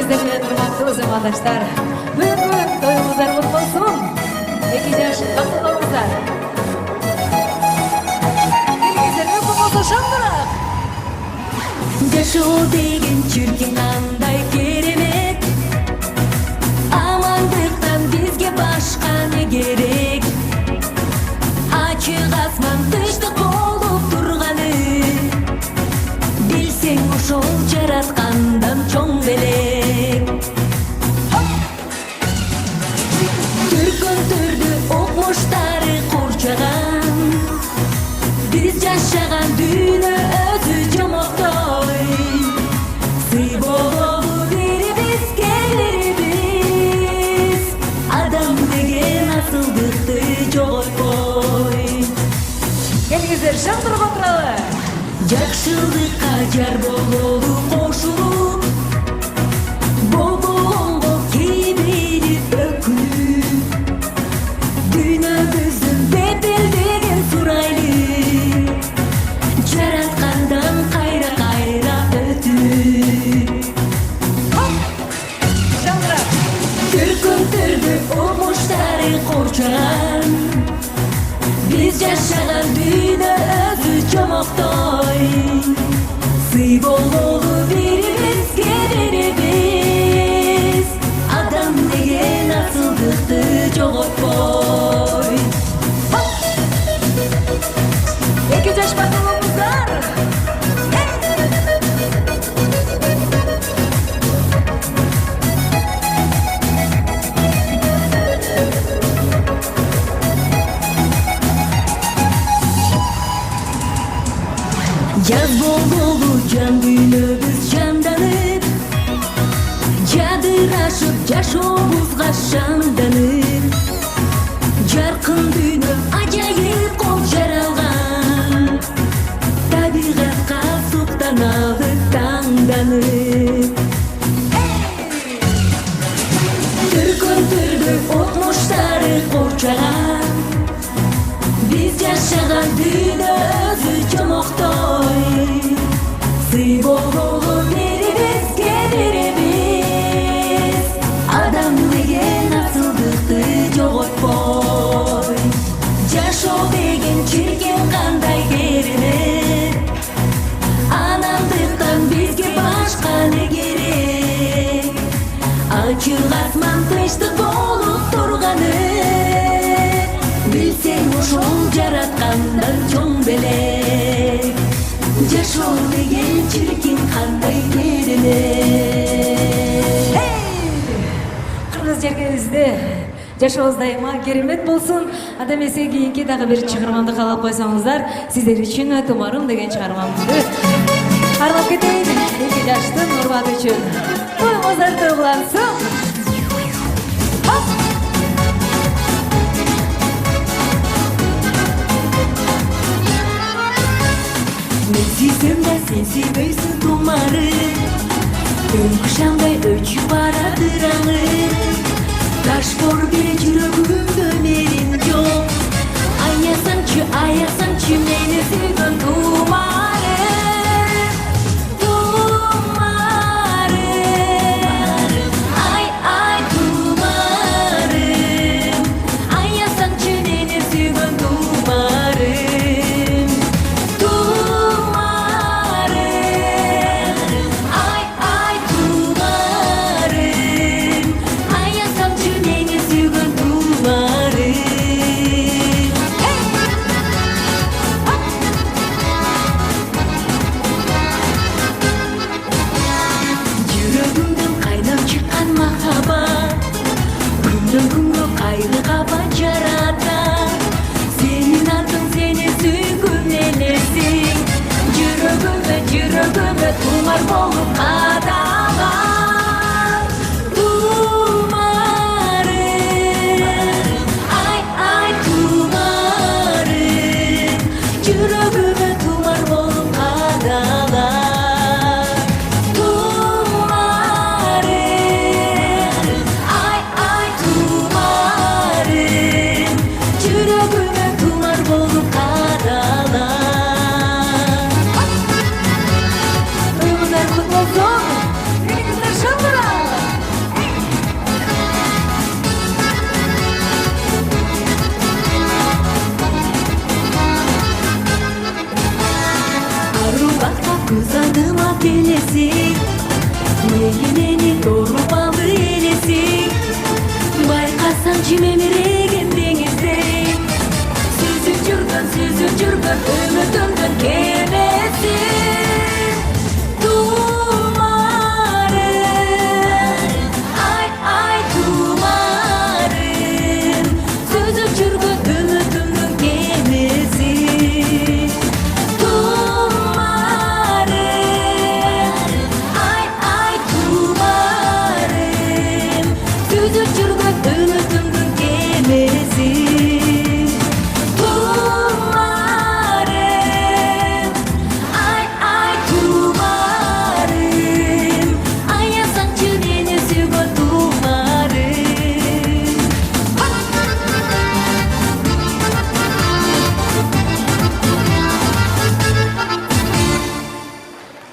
Сиздер менен урматтуу замандаштар, бүгүнкү тоюңуздар куту болсун. 2 жаш бактыларыңыздар. Келгиңиздерге куту болсун шаңдырак. Жашоо деген чүркүн кандай керемет, амандыктан бизге башка не керек? Ачык асман тынчтык болуп турганы, билсең ошол жараткандан чоң белек. Түркүнтүрдү окмуштары курчаган, биз жашаган дүйнө өзү жомоктой. Сый бололу бирибиз, келирибиз, адам деген асылдыкты жоготпой. Келгиңиздер шаңдырып отуралы. Жакшылыкка жар бололу кошулуп, болбогонго кээ бири өкүнүп, дүйнөбүздүн бепилдигин сурайлы, жараткандан кайра өтүп. Шаңдырап. Түркүнтүрдү окмуштары курчаган, биз жашаган дүйнө өзү жомоктой. Сый бололу бирибиз, келирибиз, адам деген асылдыкты жоготпой. 2 жаш бактыларыңыздар. Жаз бололу жан дүйнөбүз жанданып, жадырашып жашообузга шамданып, жаркын дүйнө ажайып кол жаралган, табигатка суктанабыз таңданып. Түркүнтүрдү окмуштары курчаган, биз жашаган дүйнө өзү жомоктой. Сый бололу бирибиз, келирибиз, адам деген асылдыкты жоготпой. Жашоо деген чиркин кандай керемет, анандыктан бизге башка не керек? Ачык асман тынчтык болуп турганы, билсең ошол жараткандан чоң белек. Жашоо деген чиркин кандай керемет. Кыргыз жергебизде жашообуз дайыма керемет болсун. Анда эмесе кийинки дагы бир чыгарманды каалап койсоңуздар, сиздер үчүн өтүмарым деген чыгармамды каарлап кетейин. 2 жаштын урматы үчүн. Коюңуздар тойлансын. Мен сүйсөм да сен сүйбөйсүң тумарым, өңкүшамдай өчүп барадыр аңым. Таш бор бир жүрөгүмдө менин жок, аясаңчы мени сүйгөн тумарым. Тумарым, ай тумарым, аясаңчы мени сүйгөн тумарым. Тумарым, ай тумарым, аясаңчы мени сүйгөн тумарым. Жүрөгүмдөн кайнап чыккан махаббат, күндөн күнгө кайгыга жаратат. Сенин атың, сени сүйгүм элесиң, жүрөгүмө тумар болуп кадалган. Тумарым, ай тумарым, жүрөгүмө тумар болуп кадалган. Тумарым, ай тумарым, жүрөгүмө тумар болуп кадалган. Тоюңуздар куту болсун. елесің мейіненен ұрып алды елесің байқасаң жемеміреген деңіздей сүзіп жүргін үмітімдің кемесі